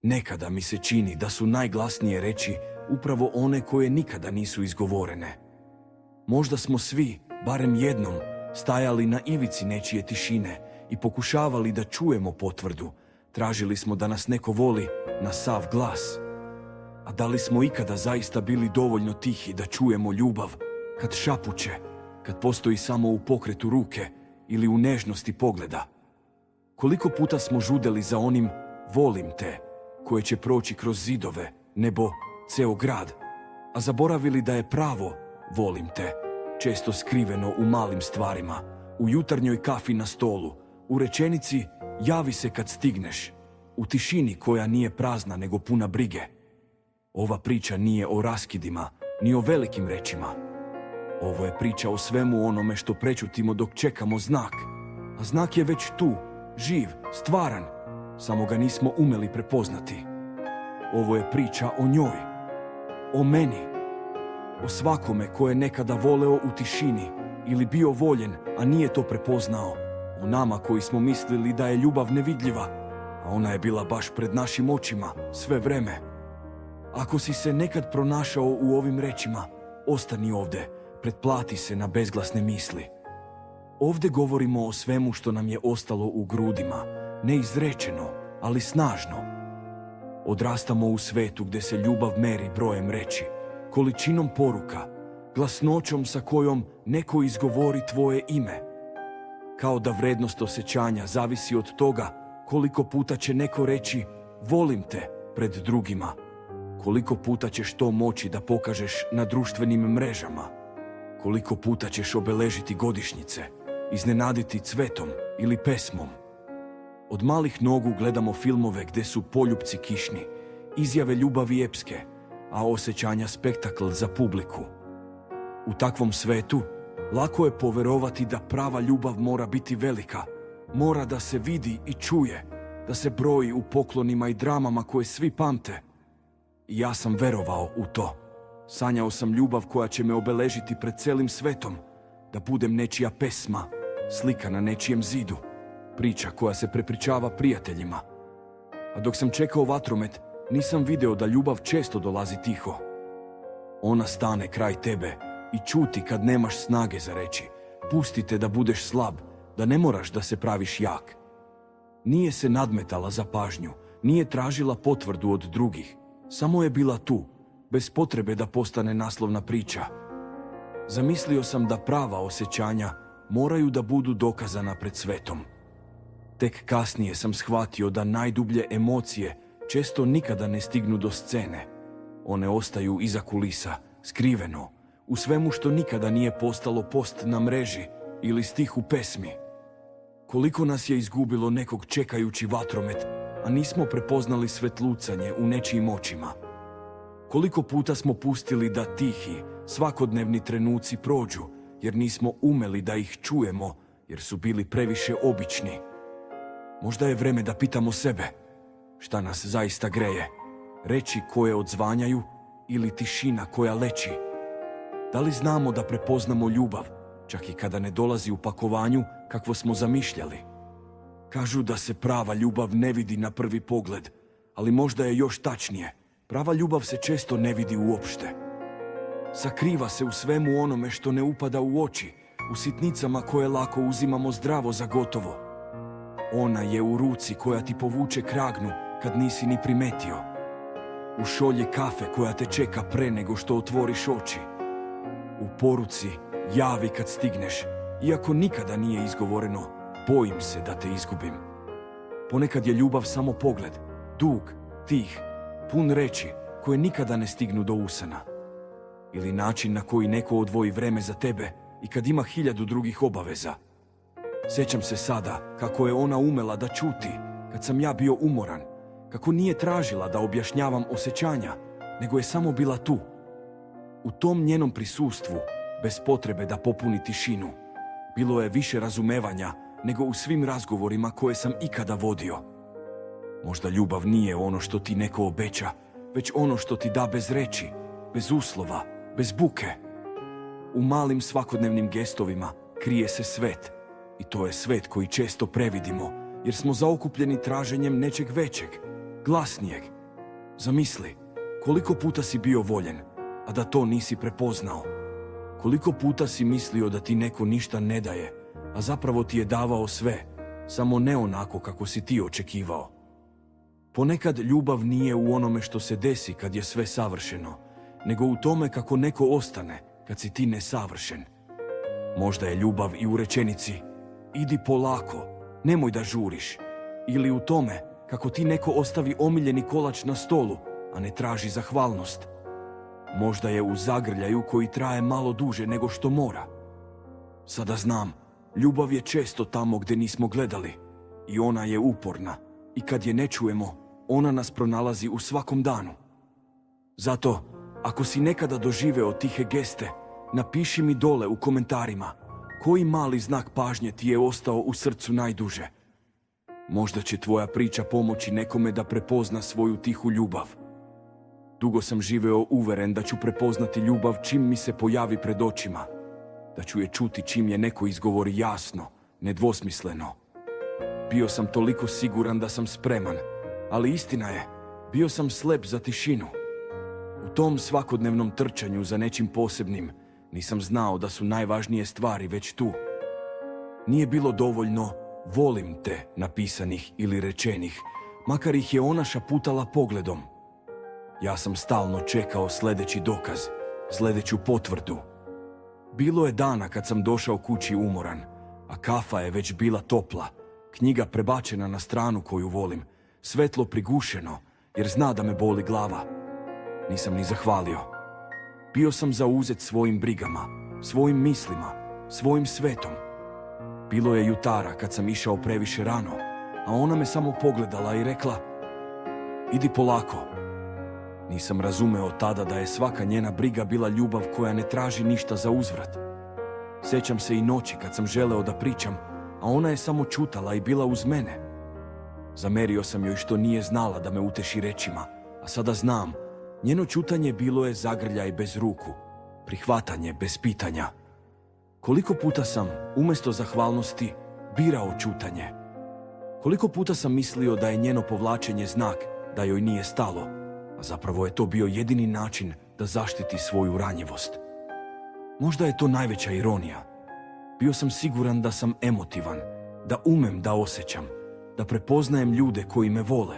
Nekada mi se čini da su najglasnije reči upravo one koje nikada nisu izgovorene. Možda smo svi, barem jednom, stajali na ivici nečije tišine i pokušavali da čujemo potvrdu. Tražili smo da nas neko voli na sav glas. A da li smo ikada zaista bili dovoljno tihi da čujemo ljubav, kad šapuće, kad postoji samo u pokretu ruke ili u nežnosti pogleda? Koliko puta smo žudeli za onim volim te, koje će proći kroz zidove, nebo, ceo grad, a zaboravili da je pravo volim te često skriveno u malim stvarima, u jutarnjoj kafi na stolu, u rečenici javi se kad stigneš, u tišini koja nije prazna nego puna brige. Ova priča nije o raskidima, ni o velikim rečima. Ovo je priča o svemu onome što prečutimo dok čekamo znak. A znak je već tu, živ, stvaran, samo ga nismo umeli prepoznati. Ovo je priča o njoj, o meni, o svakome ko je nekada voleo u tišini ili bio voljen, a nije to prepoznao. O nama koji smo mislili da je ljubav nevidljiva, a ona je bila baš pred našim očima sve vreme. Ako si se nekad pronašao u ovim rečima, ostani ovde, pretplati se na bezglasne misli. Ovde govorimo o svemu što nam je ostalo u grudima, neizrečeno, ali snažno. Odrastamo u svetu gde se ljubav meri brojem reči, količinom poruka, glasnoćom sa kojom neko izgovori tvoje ime. Kao da vrednost osjećanja zavisi od toga koliko puta će neko reći volim te pred drugima, koliko puta ćeš to moći da pokažeš na društvenim mrežama, koliko puta ćeš obeležiti godišnjice, iznenaditi cvetom ili pesmom. Od malih nogu gledamo filmove gde su poljupci kišni, izjave ljubavi epske, a osjećanja spektakl za publiku. U takvom svetu lako je poverovati da prava ljubav mora biti velika, mora da se vidi i čuje, da se broji u poklonima i dramama koje svi pamte. I ja sam verovao u to. Sanjao sam ljubav koja će me obeležiti pred celim svetom, da budem nečija pesma, slika na nečijem zidu, priča koja se prepričava prijateljima. A dok sam čekao vatromet, nisam video da ljubav često dolazi tiho. Ona stane kraj tebe i čuti kad nemaš snage za reći. Pusti te da budeš slab, da ne moraš da se praviš jak. Nije se nadmetala za pažnju, nije tražila potvrdu od drugih. Samo je bila tu, bez potrebe da postane naslovna priča. Zamislio sam da prava osjećanja moraju da budu dokazana pred svetom. Tek kasnije sam shvatio da najdublje emocije često nikada ne stignu do scene. One ostaju iza kulisa, skriveno, u svemu što nikada nije postalo post na mreži ili stih u pesmi. Koliko nas je izgubilo nekog čekajući vatromet, a nismo prepoznali svetlucanje u nečijim očima. Koliko puta smo pustili da tihi, svakodnevni trenuci prođu, jer nismo umeli da ih čujemo, jer su bili previše obični. Možda je vreme da pitamo sebe, šta nas zaista greje, reči koje odzvanjaju ili tišina koja leči? Da li znamo da prepoznamo ljubav, čak i kada ne dolazi u pakovanju kakvo smo zamišljali? Kažu da se prava ljubav ne vidi na prvi pogled, ali možda je još tačnije, prava ljubav se često ne vidi uopšte. Sakriva se u svemu onome što ne upada u oči, u sitnicama koje lako uzimamo zdravo za gotovo. Ona je u ruci koja ti povuče kragnu kad nisi ni primetio. U šolji kafe koja te čeka pre nego što otvoriš oči. U poruci javi kad stigneš, iako nikada nije izgovoreno, bojim se da te izgubim. Ponekad je ljubav samo pogled, dug, tih, pun reči koje nikada ne stignu do usana. Ili način na koji neko odvoji vreme za tebe i kad ima 1000 drugih obaveza. Sjećam se sada kako je ona umela da ćuti kad sam ja bio umoran, kako nije tražila da objašnjavam osjećanja, nego je samo bila tu. U tom njenom prisustvu, bez potrebe da popuni tišinu, bilo je više razumevanja nego u svim razgovorima koje sam ikada vodio. Možda ljubav nije ono što ti neko obeća, već ono što ti da bez reči, bez uslova, bez buke. U malim svakodnevnim gestovima krije se svet. I to je svet koji često previdimo, jer smo zaokupljeni traženjem nečeg većeg, glasnijeg, Zamisli, koliko puta si bio voljen, a da to nisi prepoznao. Koliko puta si mislio da ti neko ništa ne daje, a zapravo ti je davao sve, samo ne onako kako si ti očekivao. Ponekad ljubav nije u onome što se desi kad je sve savršeno, nego u tome kako neko ostane kad si ti nesavršen. Možda je ljubav i u rečenici idi polako, nemoj da žuriš, ili u tome kako ti neko ostavi omiljeni kolač na stolu, a ne traži zahvalnost. Možda je u zagrljaju koji traje malo duže nego što mora. Sada znam, ljubav je često tamo gdje nismo gledali i ona je uporna i kad je ne čujemo, ona nas pronalazi u svakom danu. Zato, ako si nekada doživeo tihe geste, napiši mi dole u komentarima koji mali znak pažnje ti je ostao u srcu najduže. Možda će tvoja priča pomoći nekome da prepozna svoju tihu ljubav. Dugo sam živeo uveren da ću prepoznati ljubav čim mi se pojavi pred očima, da ću je čuti čim je neko izgovori jasno, nedvosmisleno. Bio sam toliko siguran da sam spreman, ali istina je, bio sam slep za tišinu. U tom svakodnevnom trčanju za nečim posebnim nisam znao da su najvažnije stvari već tu. Nije bilo dovoljno volim te napisanih ili rečenih, makar ih je ona šaputala pogledom. Ja sam stalno čekao sljedeći dokaz, sljedeću potvrdu. Bilo je dana kad sam došao kući umoran, a kafa je već bila topla, knjiga prebačena na stranu koju volim, svetlo prigušeno jer zna da me boli glava. Nisam ni zahvalio. Bio sam zauzet svojim brigama, svojim mislima, svojim svetom. Bilo je jutara kad sam išao previše rano, a ona me samo pogledala i rekla idi polako. Nisam razumeo tada da je svaka njena briga bila ljubav koja ne traži ništa za uzvrat. Sjećam se i noći kad sam želeo da pričam, a ona je samo čutala i bila uz mene. Zamerio sam joj što nije znala da me uteši rečima, a sada znam, njeno čutanje bilo je zagrljaj bez ruku, prihvatanje bez pitanja. Koliko puta sam, umjesto zahvalnosti, birao čutanje? Koliko puta sam mislio da je njeno povlačenje znak da joj nije stalo, a zapravo je to bio jedini način da zaštiti svoju ranjivost. Možda je to najveća ironija. Bio sam siguran da sam emotivan, da umem da osjećam, da prepoznajem ljude koji me vole.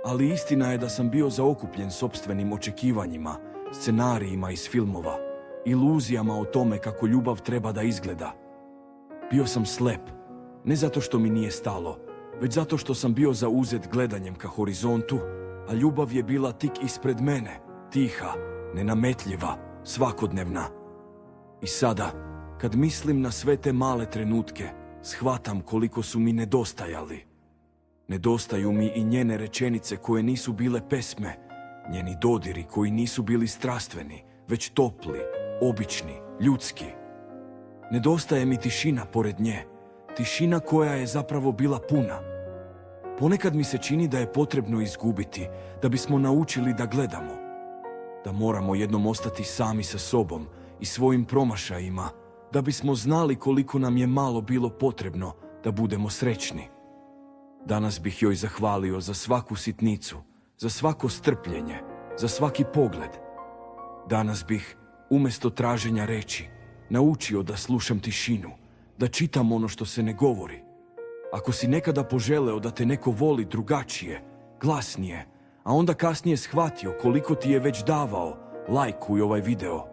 Ali istina je da sam bio zaokupljen sopstvenim očekivanjima, scenarijima iz filmova, iluzijama o tome kako ljubav treba da izgleda. Bio sam slep, ne zato što mi nije stalo, već zato što sam bio zauzet gledanjem ka horizontu, a ljubav je bila tik ispred mene, tiha, nenametljiva, svakodnevna. I sada, kad mislim na sve te male trenutke, shvatam koliko su mi nedostajali. Nedostaju mi i njene rečenice koje nisu bile pesme, njeni dodiri koji nisu bili strastveni, već topli, obični, ljudski. Nedostaje mi tišina pored nje, tišina koja je zapravo bila puna. Ponekad mi se čini da je potrebno izgubiti da bismo naučili da gledamo. Da moramo jednom ostati sami sa sobom i svojim promašajima, da bismo znali koliko nam je malo bilo potrebno da budemo srećni. Danas bih joj zahvalio za svaku sitnicu, za svako strpljenje, za svaki pogled. Danas bih, umjesto traženja reči, naučio da slušam tišinu, da čitam ono što se ne govori. Ako si nekada poželeo da te neko voli drugačije, glasnije, a onda kasnije shvatio koliko ti je već davao, lajkuj ovaj video.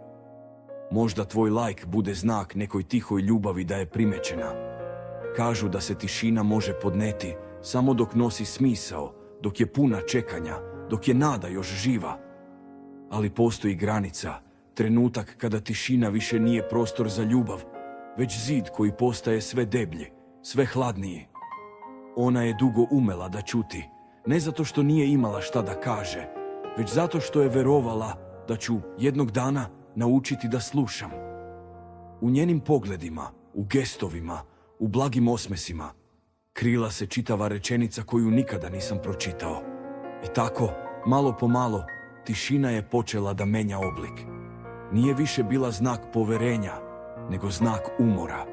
Možda tvoj lajk bude znak nekoj tihoj ljubavi da je primećena. Kažu da se tišina može podneti samo dok nosi smisao, dok je puna čekanja, dok je nada još živa. Ali postoji granica, trenutak kada tišina više nije prostor za ljubav, već zid koji postaje sve deblji, sve hladniji. Ona je dugo umela da čuti, ne zato što nije imala šta da kaže, već zato što je verovala da ću jednog dana naučiti da slušam. U njenim pogledima, u gestovima, u blagim osmesima, krila se čitava rečenica koju nikada nisam pročitao. I tako, malo po malo, tišina je počela da menja oblik. Nije više bila znak poverenja, nego znak umora.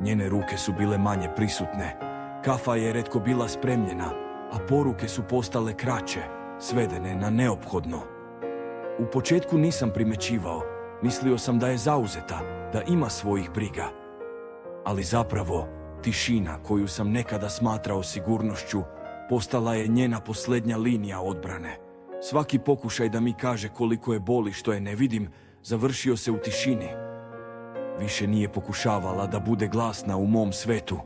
Njene ruke su bile manje prisutne, kafa je retko bila spremljena, a poruke su postale kraće, svedene na neophodno. U početku nisam primećivao, mislio sam da je zauzeta, da ima svojih briga. Ali zapravo, tišina koju sam nekada smatrao sigurnošću, postala je njena posljednja linija odbrane. Svaki pokušaj da mi kaže koliko je boli što je ne vidim, završio se u tišini. Više nije pokušavala da bude glasna u mom svetu.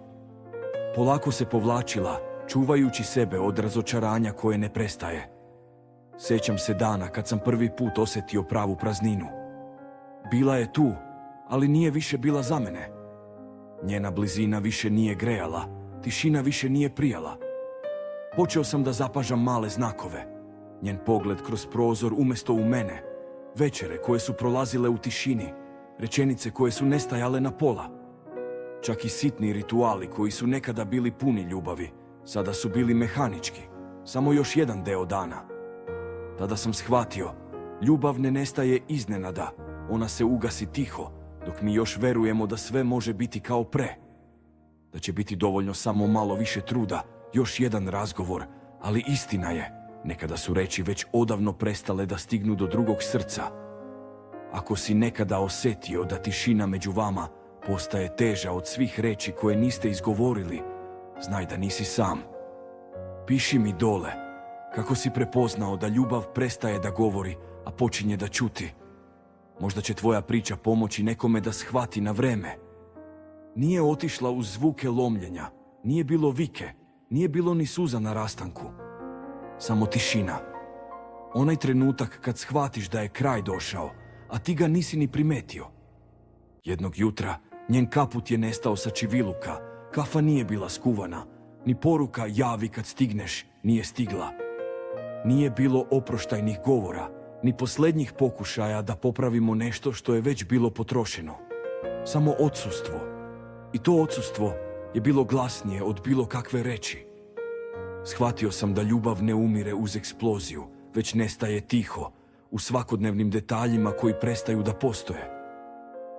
Polako se povlačila, čuvajući sebe od razočaranja koje ne prestaje. Sjećam se dana kad sam prvi put osjetio pravu prazninu. Bila je tu, ali nije više bila za mene. Njena blizina više nije grejala, tišina više nije prijala. Počeo sam da zapažam male znakove. Njen pogled kroz prozor umjesto u mene, večere koje su prolazile u tišini, rečenice koje su nestajale na pola. Čak i sitni rituali koji su nekada bili puni ljubavi, sada su bili mehanički, samo još jedan deo dana. Tada sam shvatio, ljubav ne nestaje iznenada, ona se ugasi tiho, dok mi još verujemo da sve može biti kao pre. Da će biti dovoljno samo malo više truda, još jedan razgovor, ali istina je, nekada su reči već odavno prestale da stignu do drugog srca. Ako si nekada osjetio da tišina među vama postaje teža od svih reči koje niste izgovorili, znaj da nisi sam. Piši mi dole, kako si prepoznao da ljubav prestaje da govori, a počinje da ćuti. Možda će tvoja priča pomoći nekome da shvati na vreme. Nije otišla uz zvuke lomljenja, nije bilo vike, nije bilo ni suza na rastanku. Samo tišina. Onaj trenutak kad shvatiš da je kraj došao, a ti ga nisi ni primetio. Jednog jutra njen kaput je nestao sa čiviluka, kafa nije bila skuvana, ni poruka javi kad stigneš nije stigla. Nije bilo oproštajnih govora, ni posljednjih pokušaja da popravimo nešto što je već bilo potrošeno. Samo odsustvo. I to odsustvo je bilo glasnije od bilo kakve reči. Shvatio sam da ljubav ne umire uz eksploziju, već nestaje tiho, u svakodnevnim detaljima koji prestaju da postoje.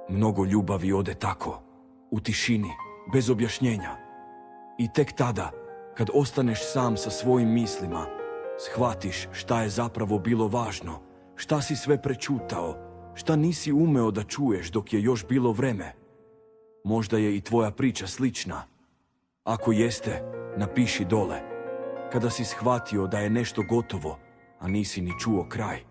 Mnogo ljubavi ode tako, u tišini, bez objašnjenja. I tek tada, kad ostaneš sam sa svojim mislima, shvatiš šta je zapravo bilo važno, šta si sve prečutao, šta nisi umeo da čuješ dok je još bilo vreme. Možda je i tvoja priča slična. Ako jeste, napiši dole. Kada si shvatio da je nešto gotovo, a nisi ni čuo kraj.